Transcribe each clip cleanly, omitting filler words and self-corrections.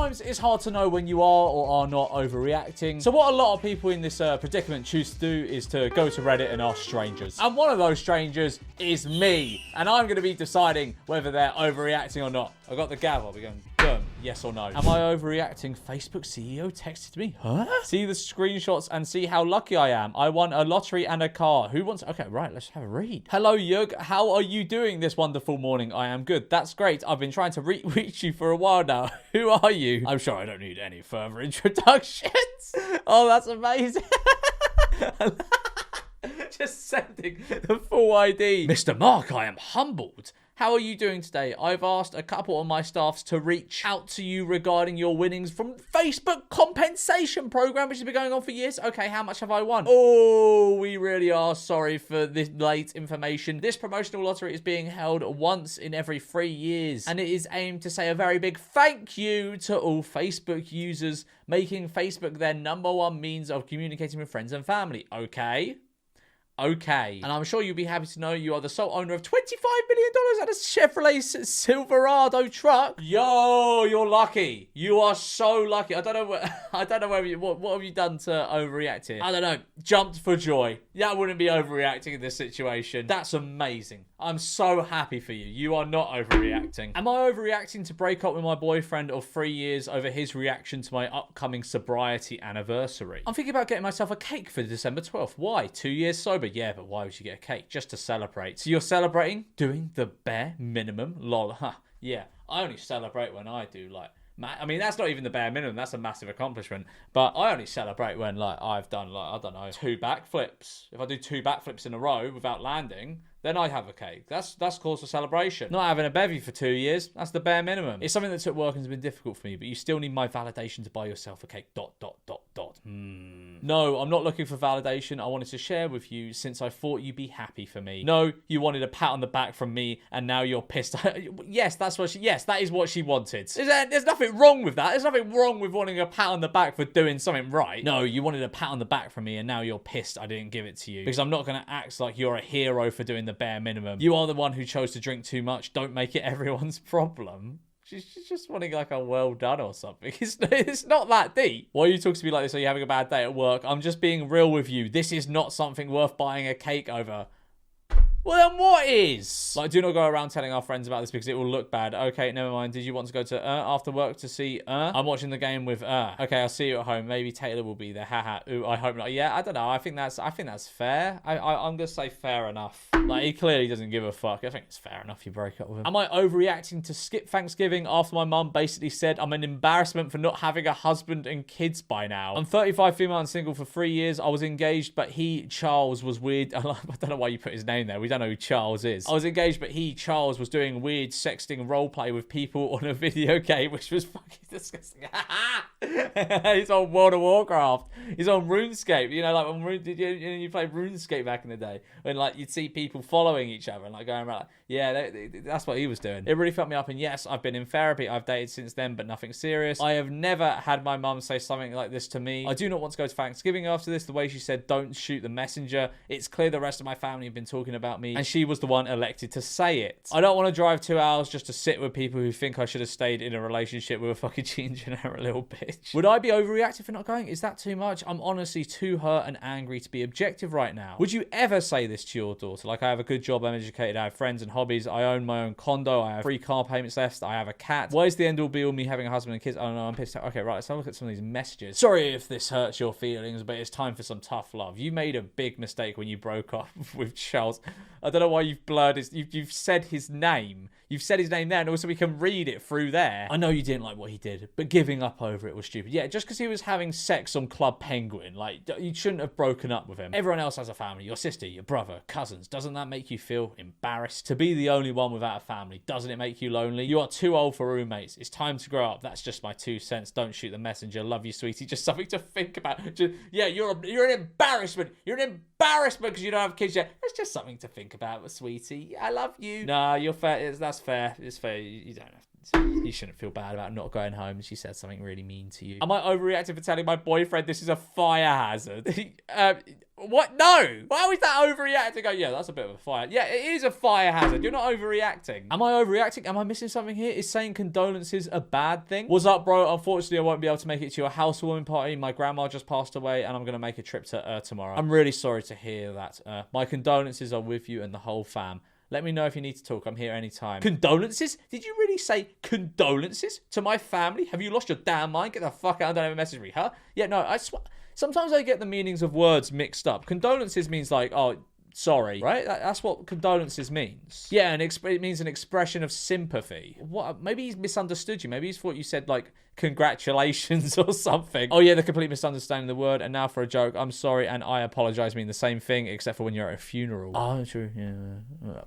Sometimes it's hard to know when you are or are not overreacting. So what a lot of people in this predicament choose to do is to go to Reddit and ask strangers. And one of those strangers is me. And I'm going to be deciding whether they're overreacting or not. I got the gavel. I'll be going, boom, yes or no. Am I overreacting? Facebook CEO texted me. Huh? See the screenshots and see how lucky I am. I won a lottery and a car. Who wants... Okay, right, let's have a read. Hello, Jurg. How are you doing this wonderful morning? I am good. That's great. I've been trying to reach you for a while now. Who are you? I'm sure I don't need any further introductions. Oh, that's amazing. Just sending the full ID. Mr. Mark, I am humbled. How are you doing today? I've asked a couple of my staffs to reach out to you regarding your winnings from Facebook compensation program, which has been going on for years. Okay, how much have I won? Oh, we really are sorry for this late information. This promotional lottery is being held once in every 3 years, and it is aimed to say a very big thank you to all Facebook users, making Facebook their #1 means of communicating with friends and family. Okay. Okay. And I'm sure you'll be happy to know you are the sole owner of $25 million and a Chevrolet Silverado truck. Yo, you're lucky. You are so lucky. I don't know what have you done to overreact here? I don't know. Jumped for joy. That wouldn't be overreacting in this situation. That's amazing. I'm so happy for you. You are not overreacting. Am I overreacting to break up with my boyfriend of 3 years over his reaction to my upcoming sobriety anniversary? I'm thinking about getting myself a cake for December 12th. Why? 2 years sober? Yeah, but why would you get a cake? Just to celebrate. So you're celebrating? Doing the bare minimum? Lol. Huh. Yeah, I only celebrate when I do, like... I mean, that's not even the bare minimum. That's a massive accomplishment. But I only celebrate when, like, I've done, like, I don't know, 2 backflips. If I do 2 backflips in a row without landing, then I have a cake. That's cause for celebration. Not having a bevy for 2 years, that's the bare minimum. It's something that took work and has been difficult for me, but you still need my validation to buy yourself a cake. ... No, I'm not looking for validation. I wanted to share with you since I thought you'd be happy for me. No, you wanted a pat on the back from me, and now you're pissed. Yes, that is what she wanted. There's nothing wrong with that. There's nothing wrong with wanting a pat on the back for doing something right. No, you wanted a pat on the back from me, and now you're pissed I didn't give it to you. Because I'm not going to act like you're a hero for doing the bare minimum. You are the one who chose to drink too much. Don't make it everyone's problem. She's just wanting like a well done or something. It's not that deep. Why are you talking to me like this? Are you having a bad day at work? I'm just being real with you. This is not something worth buying a cake over. Well, then what is? Like, do not go around telling our friends about this because it will look bad. Okay, never mind. Did you want to go to after work to see I'm watching the game with Okay, I'll see you at home. Maybe Taylor will be there. Haha. Ooh, I hope not. Yeah, I don't know. I think that's fair. I'm gonna say fair enough. Like, he clearly doesn't give a fuck. I think it's fair enough you break up with him. Am I overreacting to skip Thanksgiving after my mum basically said I'm an embarrassment for not having a husband and kids by now? I'm 35, female and single for 3 years. I was engaged, but Charles, was weird. I don't know why you put his name there. We don't know who Charles is. I was engaged, but Charles, was doing weird sexting roleplay with people on a video game, which was fucking disgusting. He's on World of Warcraft. He's on RuneScape. You know, like when you played RuneScape back in the day, when like you'd see people following each other and like going around. Like, yeah, that's what he was doing. It really fucked me up. And yes, I've been in therapy. I've dated since then, but nothing serious. I have never had my mum say something like this to me. I do not want to go to Thanksgiving after this. The way she said, "Don't shoot the messenger." It's clear the rest of my family have been talking about me, and she was the one elected to say it. I don't want to drive 2 hours just to sit with people who think I should have stayed in a relationship with a fucking ginger and a little bitch. Would I be overreacting for not going? Is that too much? I'm honestly too hurt and angry to be objective right now. Would you ever say this to your daughter? Like, I have a good job, I'm educated, I have friends and hobbies, I own my own condo, I have 3 car payments left, I have a cat. Why is the end all be all me having a husband and kids? I don't know, I'm pissed out. Okay, right, let's have a look at some of these messages. Sorry if this hurts your feelings, but it's time for some tough love. You made a big mistake when you broke up with Charles. I don't know why you've blurred his... You've said his name. You've said his name there, and also we can read it through there. I know you didn't like what he did, but giving up over it was stupid. Yeah, just because he was having sex on Club Penguin, like, you shouldn't have broken up with him. Everyone else has a family. Your sister, your brother, cousins. Doesn't that make you feel embarrassed? To be the only one without a family, doesn't it make you lonely? You are too old for roommates. It's time to grow up. That's just my 2 cents. Don't shoot the messenger. Love you, sweetie. Just something to think about. Yeah, you're an embarrassment. You're an embarrassment because you don't have kids yet. That's just something to think about, sweetie. I love you. Nah, you're fair. That's fair. It's fair. You don't have to. You shouldn't feel bad about not going home. She said something really mean to you. Am I overreacting for telling my boyfriend this is a fire hazard? What? No. Why is that overreacting? Oh, yeah, that's a bit of a fire. Yeah, it is a fire hazard. You're not overreacting. Am I overreacting? Am I missing something here? Is saying condolences a bad thing? What's up, bro? Unfortunately, I won't be able to make it to your housewarming party. My grandma just passed away, and I'm going to make a trip to tomorrow. I'm really sorry to hear that. My condolences are with you and the whole fam. Let me know if you need to talk. I'm here anytime. Condolences? Did you really say condolences to my family? Have you lost your damn mind? Get the fuck out. Don't ever message me, huh? Yeah, no, I swear. Sometimes I get the meanings of words mixed up. Condolences means like, oh, sorry, right? That's what condolences means. Yeah, and it means an expression of sympathy. What? Maybe he's misunderstood you. Maybe he's thought you said like congratulations or something. Oh yeah, the complete misunderstanding of the word. And now for a joke. I'm sorry and I apologize mean the same thing except for when you're at a funeral. Oh, true. Yeah.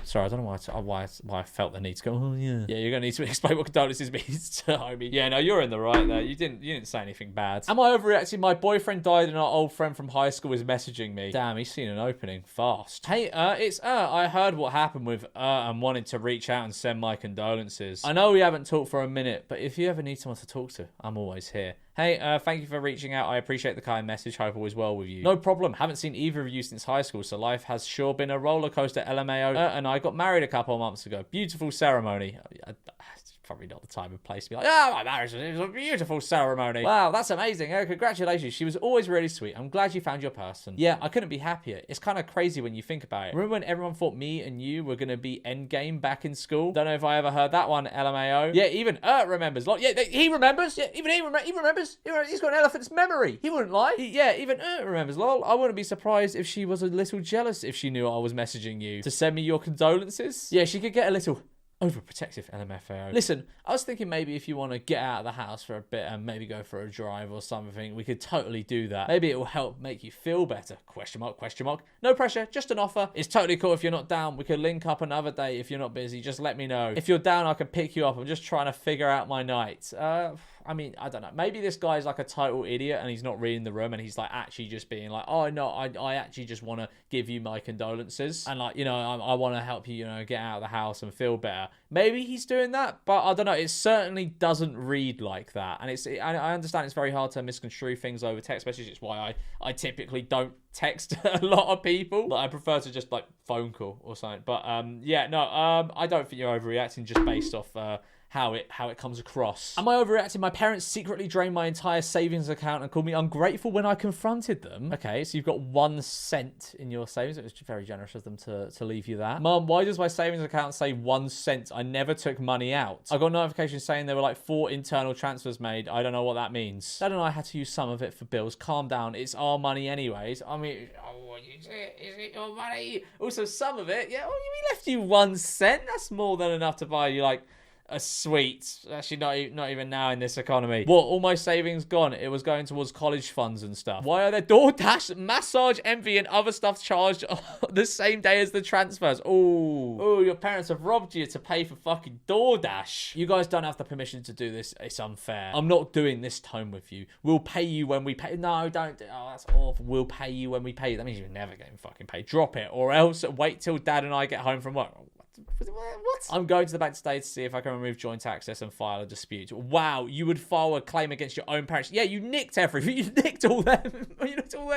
Sorry, I don't know why I felt the need to go, oh, yeah. Yeah, you're going to need to explain what condolences means to homie. Yeah, no, you're in the right there. You didn't say anything bad. Am I overreacting? My boyfriend died and our old friend from high school is messaging me. Damn, he's seen an opening fast. Hey, it's I heard what happened with and wanted to reach out and send my condolences. I know we haven't talked for a minute, but if you ever need someone to talk to, I'm always here. Hey, thank you for reaching out. I appreciate the kind message. Hope all is well with you. No problem. Haven't seen either of you since high school, so life has sure been a roller coaster. LMAO. And I got married a couple of months ago. Beautiful ceremony. It's probably not the time and place to be like, my marriage was a beautiful ceremony. Wow, that's amazing. Congratulations. She was always really sweet. I'm glad you found your person. Yeah, I couldn't be happier. It's kind of crazy when you think about it. Remember when everyone thought me and you were going to be endgame back in school? Don't know if I ever heard that one, LMAO. Yeah, even remembers. Yeah, he remembers. Yeah, even he remembers. He's got an elephant's memory. He wouldn't lie. Even remembers. Lol. I wouldn't be surprised if she was a little jealous if she knew I was messaging you to send me your condolences. Yeah, she could get a little overprotective, LMFAO. Listen, I was thinking maybe if you want to get out of the house for a bit and maybe go for a drive or something, we could totally do that. Maybe it will help make you feel better. Question mark, question mark. No pressure, just an offer. It's totally cool if you're not down. We could link up another day if you're not busy. Just let me know. If you're down, I can pick you up. I'm just trying to figure out my night. I mean, I don't know. Maybe this guy's like a total idiot and he's not reading the room and he's like actually just being like, oh no, I actually just want to give you my condolences and like, I want to help you, get out of the house and feel better. Maybe he's doing that, but I don't know. It certainly doesn't read like that. And I understand it's very hard to misconstrue things over text messages. It's why I typically don't text a lot of people. Like, I prefer to just like phone call or something. But I don't think you're overreacting just based off how it comes across. Am I overreacting? My parents secretly drained my entire savings account and called me ungrateful when I confronted them. Okay, so you've got 1 cent in your savings. It was very generous of them to leave you that. Mum, why does my savings account say 1 cent? I never took money out. I got notifications saying there were like 4 internal transfers made. I don't know what that means. Dad and I had to use some of it for bills. Calm down. It's our money anyways. I mean, is it your money? Also, some of it, yeah. Oh, we left you 1 cent. That's more than enough to buy you like a sweet. Actually, not even now in this economy. What? All my savings gone? It was going towards college funds and stuff. Why are there DoorDash, massage, envy, and other stuff charged the same day as the transfers? Oh, your parents have robbed you to pay for fucking DoorDash. You guys don't have the permission to do this. It's unfair. I'm not doing this tone with you. We'll pay you when we pay. No, don't. Oh, that's awful. We'll pay you when we pay you. That means you're never getting fucking paid. Drop it, or else wait till Dad and I get home from work. What? I'm going to the bank today to see if I can remove joint access and file a dispute. Wow, you would file a claim against your own parents. Yeah, you nicked everything. You nicked all their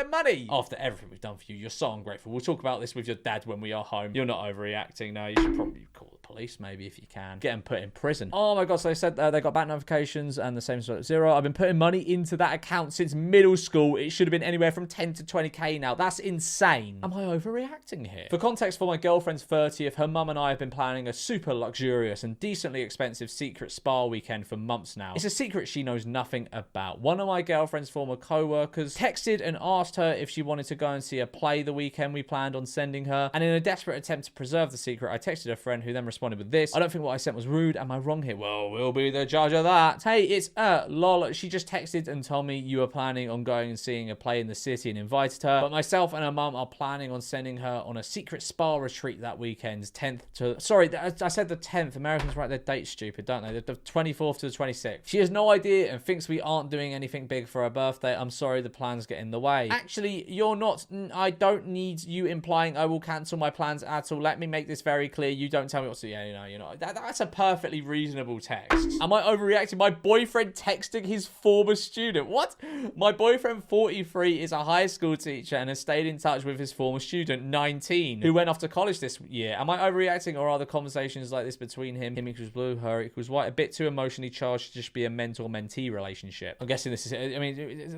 money. After everything we've done for you, you're so ungrateful. We'll talk about this with your dad when we are home. You're not overreacting. No, you should probably call the police maybe if you can. Get them put in prison. Oh my god, so they said they got bank notifications and the same sort of zero. I've been putting money into that account since middle school. It should have been anywhere from 10 to 20k now. That's insane. Am I overreacting here? For context, for my girlfriend's 30th, her mum and I have been planning a super luxurious and decently expensive secret spa weekend for months now. It's a secret she knows nothing about. One of my girlfriend's former co-workers texted and asked her if she wanted to go and see a play the weekend we planned on sending her, and in a desperate attempt to preserve the secret, I texted a friend who then responded with this: I don't think what I sent was rude. Am I wrong here? Well, we'll be the judge of that. Hey, it's lol. She just texted and told me you were planning on going and seeing a play in the city and invited her, but myself and her mum are planning on sending her on a secret spa retreat that weekend, 10th to Sorry, I said the 10th. Americans write their dates stupid, don't they? The 24th to the 26th. She has no idea and thinks we aren't doing anything big for her birthday. I'm sorry, the plans get in the way. Actually, you're not. I don't need you implying I will cancel my plans at all. Let me make this very clear. You don't tell me what to do. Yeah, you know, you're not. That's a perfectly reasonable text. Am I overreacting? My boyfriend texting his former student. What? My boyfriend, 43, is a high school teacher and has stayed in touch with his former student, 19, who went off to college this year. Am I overreacting, or are the conversations like this between him equals blue, her equals white, a bit too emotionally charged to just be a mentor-mentee relationship? I'm guessing this is, I mean,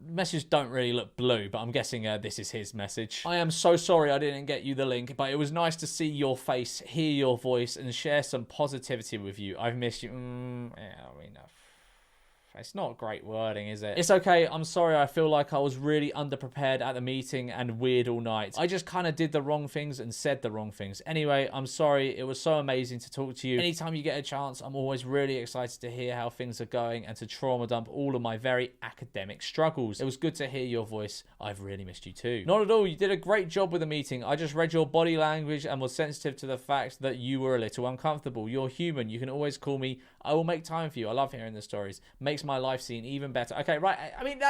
messages don't really look blue, but I'm guessing this is his message. I am so sorry I didn't get you the link, but it was nice to see your face, hear your voice, and share some positivity with you. I've missed you. Yeah, I mean, it's not great wording, is it? It's okay. I'm sorry. I feel like I was really underprepared at the meeting and weird all night. I just kind of did the wrong things and said the wrong things. Anyway, I'm sorry. It was so amazing to talk to you. Anytime you get a chance, I'm always really excited to hear how things are going and to trauma dump all of my very academic struggles. It was good to hear your voice. I've really missed you too. Not at all. You did a great job with the meeting. I just read your body language and was sensitive to the fact that you were a little uncomfortable. You're human. You can always call me. I will make time for you. I love hearing the stories. Makes my life scene even better. Okay, right. I mean,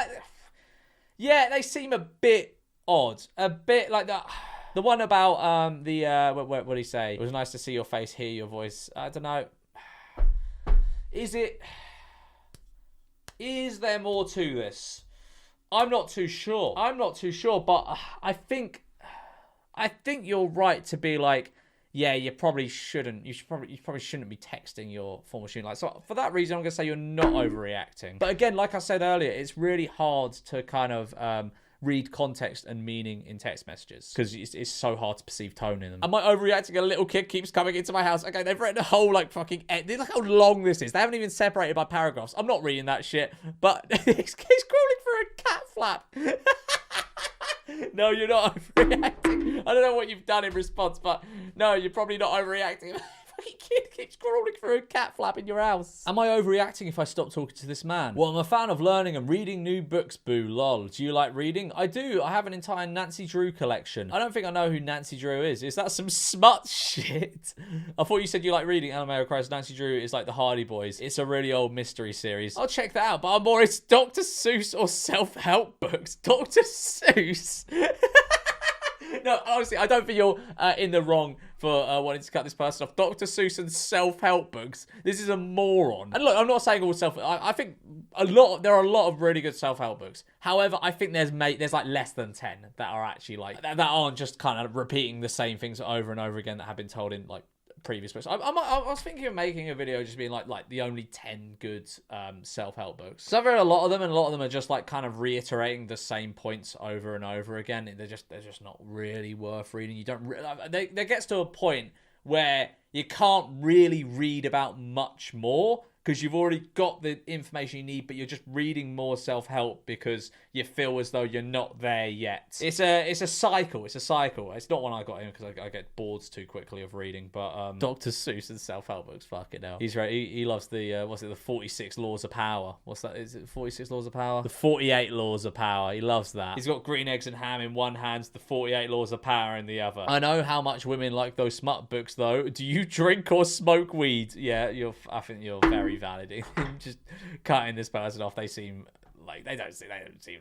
yeah, they seem a bit odd. A bit like that. The one about what did he say? It was nice to see your face, hear your voice. I don't know. Is there more to this? I'm not too sure. But I think you're right to be like, yeah, you probably shouldn't. You probably shouldn't be texting your former student. Like, so for that reason, I'm gonna say you're not overreacting. But again, like I said earlier, it's really hard to kind of read context and meaning in text messages because it's so hard to perceive tone in them. Am I overreacting? A little kid keeps coming into my house. Okay, they've written a whole like fucking. Look how long this is. They haven't even separated by paragraphs. I'm not reading that shit. But he's crawling for a cat flap. No, you're not overreacting. I don't know what you've done in response, but no, you're probably not overreacting. Fucking kid keeps crawling through a cat flap in your house. Am I overreacting if I stop talking to this man? Well, I'm a fan of learning and reading new books, boo, lol. Do you like reading? I do. I have an entire Nancy Drew collection. I don't think I know who Nancy Drew is. Is that some smut shit? I thought you said you like reading Anime Christ. Nancy Drew is like the Hardy Boys. It's a really old mystery series. I'll check that out, but I'm more it's Dr. Seuss or self-help books. Dr. Seuss. No, honestly, I don't think you're in the wrong for wanting to cut this person off. Dr. Seuss and self-help books. This is a moron. And look, I'm not saying all I think there are a lot of really good self-help books. However, I think there's like less than 10 that are actually like that aren't just kind of repeating the same things over and over again that have been told in like previous books. I was thinking of making a video just being like the only 10 good self-help books. So I've read a lot of them, and a lot of them are just like kind of reiterating the same points over and over again. They're just not really worth reading. You don't there gets to a point where you can't really read about much more because you've already got the information you need, but you're just reading more self-help because you feel as though you're not there yet. It's a cycle. It's not one I got in because I get bored too quickly of reading. But Dr. Seuss and self-help books, fuck it now. He's right. He loves the the 46 laws of power. What's that? Is it 46 laws of power? The 48 laws of power. He loves that. He's got green eggs and ham in one hand, the 48 laws of power in the other. I know how much women like those smut books though. Do you drink or smoke weed? Yeah, I think you're very valid. Just cutting this person off. They seem like they don't seem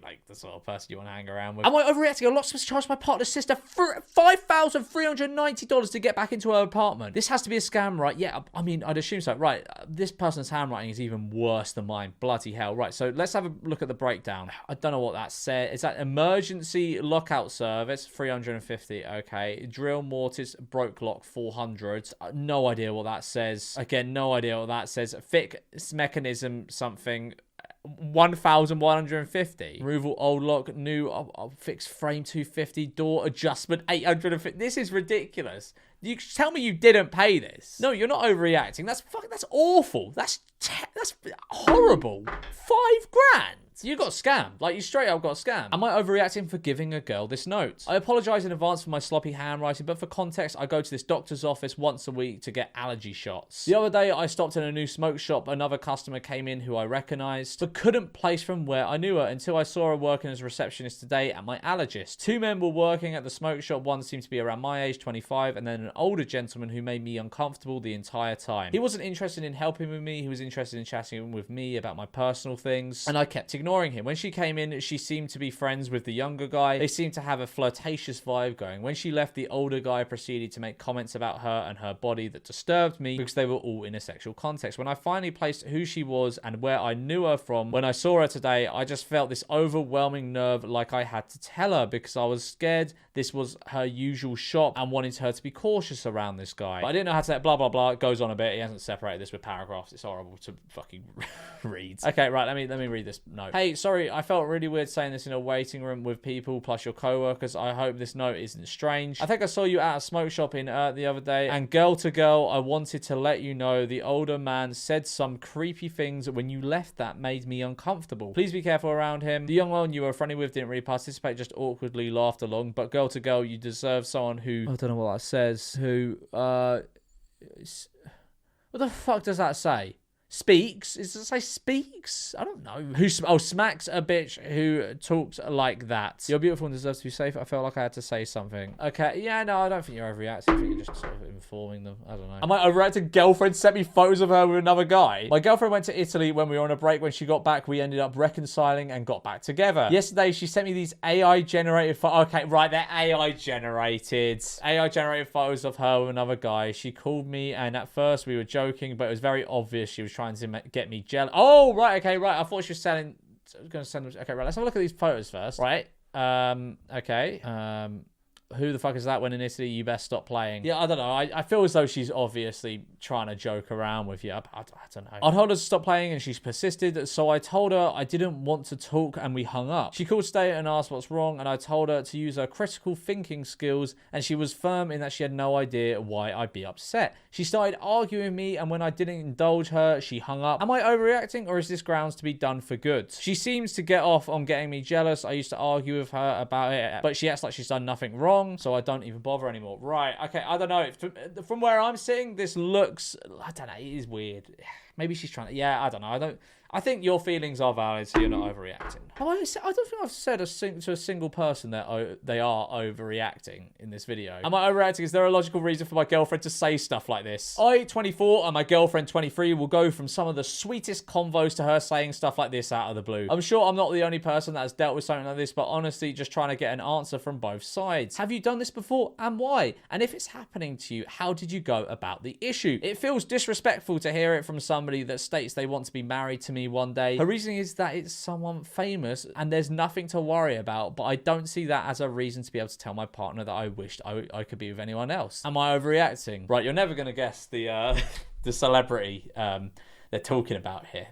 like the sort of person you want to hang around with. Am I overreacting? A locksmith charged my partner's sister $5,390 to get back into her apartment. This has to be a scam, right? Yeah, I mean, I'd assume so. Right, this person's handwriting is even worse than mine. Bloody hell. Right, so let's have a look at the breakdown. I don't know what that said. Is that emergency lockout service? 350. Okay. Drill mortise broke lock 400. No idea what that says. Again, no idea what that says. Fix mechanism something. 1,150. Removal old lock, new fixed frame 250, door adjustment 850. This is ridiculous. You tell me you didn't pay this. No, you're not overreacting. That's awful. That's horrible. $5,000. You got scammed. Like, you straight up got scammed. Am I overreacting for giving a girl this note? I apologize in advance for my sloppy handwriting, but for context, I go to this doctor's office once a week to get allergy shots. The other day, I stopped in a new smoke shop. Another customer came in who I recognized, but couldn't place from where I knew her until I saw her working as a receptionist today at my Allergist. Two men were working at the smoke shop. One seemed to be around my age, 25, and then an older gentleman who made me uncomfortable the entire time. He wasn't interested in helping with me. He was interested in chatting with me about my personal things, and I kept ignoring him. When she came in, she seemed to be friends with the younger guy. They seemed to have a flirtatious vibe going. When she left, the older guy proceeded to make comments about her and her body that disturbed me because they were all in a sexual context. When I finally placed who she was and where I knew her from, when I saw her today, I just felt this overwhelming nerve like I had to tell her because I was scared this was her usual shop and wanted her to be cautious around this guy. But I didn't know how to say blah, blah, blah. It goes on a bit. He hasn't separated this with paragraphs. It's horrible to fucking read. Okay, right. Let me read this note. Hey, sorry, I felt really weird saying this in a waiting room with people plus your co-workers. I hope this note isn't strange. I think I saw you at a smoke shop in the other day, and girl to girl, I wanted to let you know the older man said some creepy things when you left that made me uncomfortable. Please be careful around him. The young one you were friendly with didn't really participate, just awkwardly laughed along. But girl to girl, you deserve someone who, I don't know what that says, who, what the fuck does that say? Speaks? Does it say speaks? I don't know. Smacks a bitch who talks like that. You're beautiful and deserve to be safe. I felt like I had to say something. Okay, yeah, no, I don't think you're overreacting. I think you're just sort of informing them. I don't know. Am I overreacting? Girlfriend sent me photos of her with another guy. My girlfriend went to Italy when we were on a break. When she got back, we ended up reconciling and got back together. Yesterday, she sent me these AI-generated photos. Okay, right, they're AI-generated. AI-generated photos of her with another guy. She called me, and at first we were joking, but it was very obvious she was trying to get me jealous. Oh, right, okay, right. I thought she was going to send them. Okay, right, let's have a look at these photos first. Right. Okay. Who the fuck is that when in Italy? You best stop playing. Yeah, I don't know. I feel as though she's obviously trying to joke around with you. I don't know. I told her to stop playing and she's persisted. So I told her I didn't want to talk and we hung up. She called today and asked what's wrong. And I told her to use her critical thinking skills. And she was firm in that she had no idea why I'd be upset. She started arguing with me. And when I didn't indulge her, she hung up. Am I overreacting or is this grounds to be done for good? She seems to get off on getting me jealous. I used to argue with her about it, but she acts like she's done nothing wrong. So I don't even bother anymore. Right, okay, I don't know. From where I'm sitting, this looks, I don't know, it is weird. Maybe she's trying to, yeah, I don't know. I think your feelings are valid, so you're not overreacting. I don't think I've said to a single person that they are overreacting in this video. Am I overreacting? Is there a logical reason for my girlfriend to say stuff like this? I, 24, and my girlfriend, 23, will go from some of the sweetest convos to her saying stuff like this out of the blue. I'm sure I'm not the only person that has dealt with something like this, but honestly, just trying to get an answer from both sides. Have you done this before, and why? And if it's happening to you, how did you go about the issue? It feels disrespectful to hear it from somebody that states they want to be married to me one day. Her reasoning is that it's someone famous and there's nothing to worry about, but I don't see that as a reason to be able to tell my partner that I wished I could be with anyone else. Am I overreacting? Right, you're never going to guess the the celebrity they're talking about here.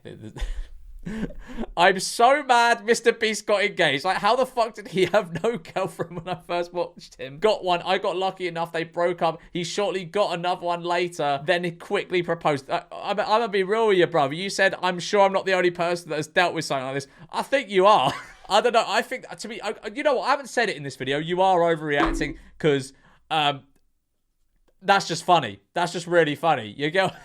I'm so mad Mr. Beast got engaged. Like, how the fuck did he have no girlfriend when I first watched him? Got one. I got lucky enough. They broke up. He shortly got another one later. Then he quickly proposed. I'm going to be real with you, brother. You said, I'm sure I'm not the only person that has dealt with something like this. I think you are. I don't know. I think, to me, you know what? I haven't said it in this video. You are overreacting because that's just funny. That's just really funny. You get...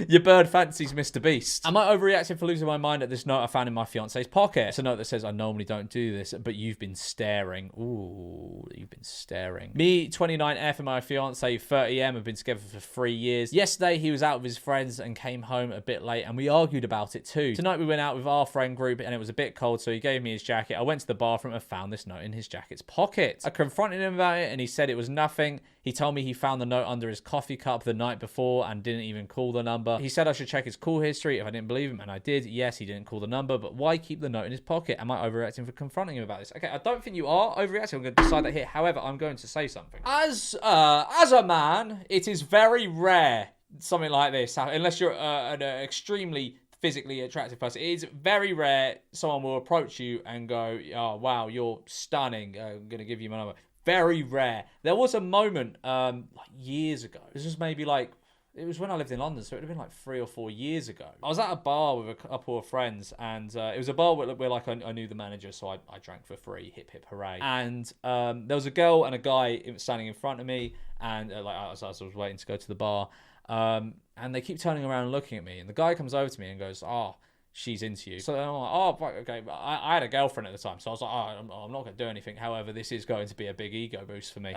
Your bird fancies Mr. Beast. Am I overreacting for losing my mind at this note I found in my fiance's pocket? It's a note that says, I normally don't do this, but you've been staring. Ooh, you've been staring. Me, 29F, and my fiance, 30M, have been together for 3 years. Yesterday, he was out with his friends and came home a bit late, and we argued about it too. Tonight, we went out with our friend group, and it was a bit cold, so he gave me his jacket. I went to the bathroom and found this note in his jacket's pocket. I confronted him about it, and he said it was nothing. He told me he found the note under his coffee cup the night before and didn't even call the number. He said I should check his call history if I didn't believe him, and I did. Yes, he didn't call the number, but why keep the note in his pocket? Am I overreacting for confronting him about this? Okay, I don't think you are overreacting. I'm going to decide that here. However, I'm going to say something. As a man, it is very rare something like this, unless you're an extremely physically attractive person. It is very rare someone will approach you and go, oh, wow, you're stunning. I'm going to give you my number. Very rare. There was a moment like years ago. This was maybe like It was when I lived in London, so it would have been like 3 or 4 years ago. I was at a bar with a couple of friends, and it was a bar where like I knew the manager, so I drank for free, hip hip hooray. And there was a girl and a guy standing in front of me, and as I was waiting to go to the bar, and they keep turning around and looking at me, and the guy comes over to me and goes, "Oh, she's into you." So I'm like, "Oh, okay." I had a girlfriend at the time, so I was like, "Oh, I'm not going to do anything." However, this is going to be a big ego boost for me.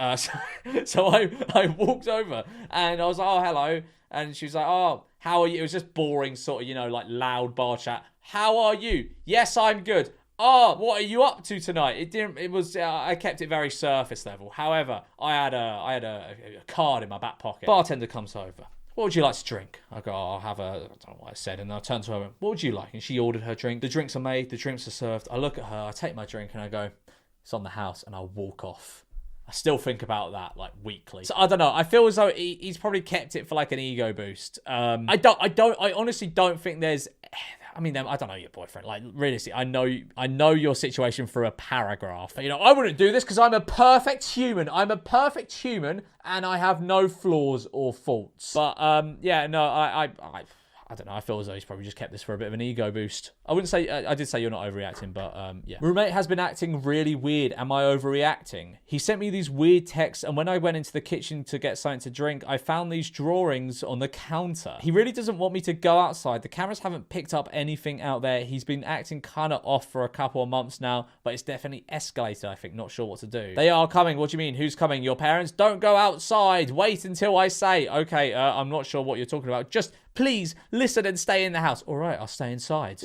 So I walked over and I was like, "Oh, hello." And she was like, "Oh, how are you?" It was just boring sort of, like loud bar chat. "How are you?" "Yes, I'm good." "Oh, what are you up to tonight?" I kept it very surface level. However, I had a card in my back pocket. Bartender comes over. "What would you like to drink?" I go, "I'll have I don't know what I said." And I turned to her and went, "What would you like?" And she ordered her drink. The drinks are made, the drinks are served. I look at her, I take my drink and I go, "It's on the house," and I walk off. I still think about that like weekly. So I don't know. I feel as though he's probably kept it for like an ego boost. I honestly don't think there's, I mean, I don't know your boyfriend. Like, realistically, I know your situation through a paragraph. I wouldn't do this because I'm a perfect human. I'm a perfect human and I have no flaws or faults. But yeah, no, I don't know. I feel as though he's probably just kept this for a bit of an ego boost. I wouldn't say, I did say you're not overreacting, but yeah. "Roommate has been acting really weird. Am I overreacting? He sent me these weird texts, and when I went into the kitchen to get something to drink, I found these drawings on the counter. He really doesn't want me to go outside. The cameras haven't picked up anything out there. He's been acting kind of off for a couple of months now, but it's definitely escalated, I think. Not sure what to do." "They are coming." "What do you mean? Who's coming? Your parents?" "Don't go outside. Wait until I say." "Okay, I'm not sure what you're talking about. Just please listen and stay in the house." "All right, I'll stay inside."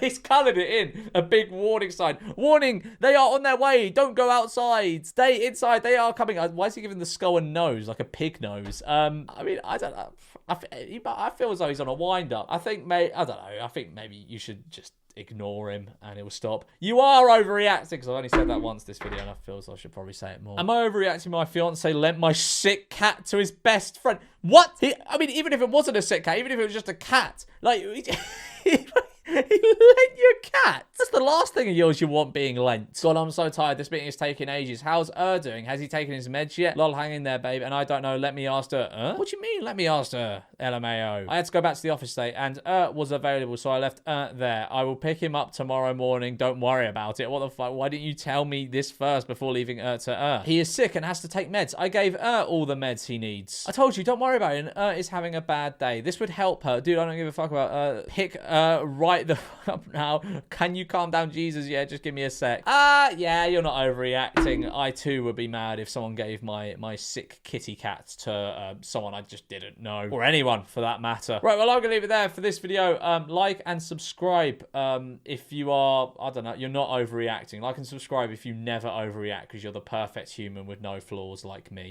He's coloured it in. A big warning sign. "Warning, they are on their way. Don't go outside. Stay inside. They are coming." Why is he giving the skull a nose, like a pig nose? I mean, I don't know. I feel as though he's on a wind-up. I think maybe you should just ignore him and it will stop. You are overreacting, because I've only said that once this video and I feel as though I should probably say it more. "Am I overreacting? My fiance lent my sick cat to his best friend." What? I mean, even if it wasn't a sick cat, even if it was just a cat, like, he lent your cat. That's the last thing of yours you want being lent. "God, I'm so tired. This meeting is taking ages. How's doing? Has he taken his meds yet? Lol, hang in there, babe. And I don't know. Let me ask her." What do you mean, let me ask her? LMAO. "I had to go back to the office today and was available, so I left there. I will pick him up tomorrow morning. Don't worry about it." What the fuck? Why didn't you tell me this first before leaving to "He is sick and has to take meds. I gave all the meds he needs." "I told you, don't worry about it. And is having a bad day. This would help her." "Dude, I don't give a fuck about pick right the up now. Can you calm down, Jesus? Yeah, just give me a sec." Yeah, you're not overreacting. I too would be mad if someone gave my sick kitty cat to someone I just didn't know, or anyone for that matter. Right, well, I'm gonna leave it there for this video. Like and subscribe if you are, I don't know, you're not overreacting. Like and subscribe if you never overreact, because you're the perfect human with no flaws like me.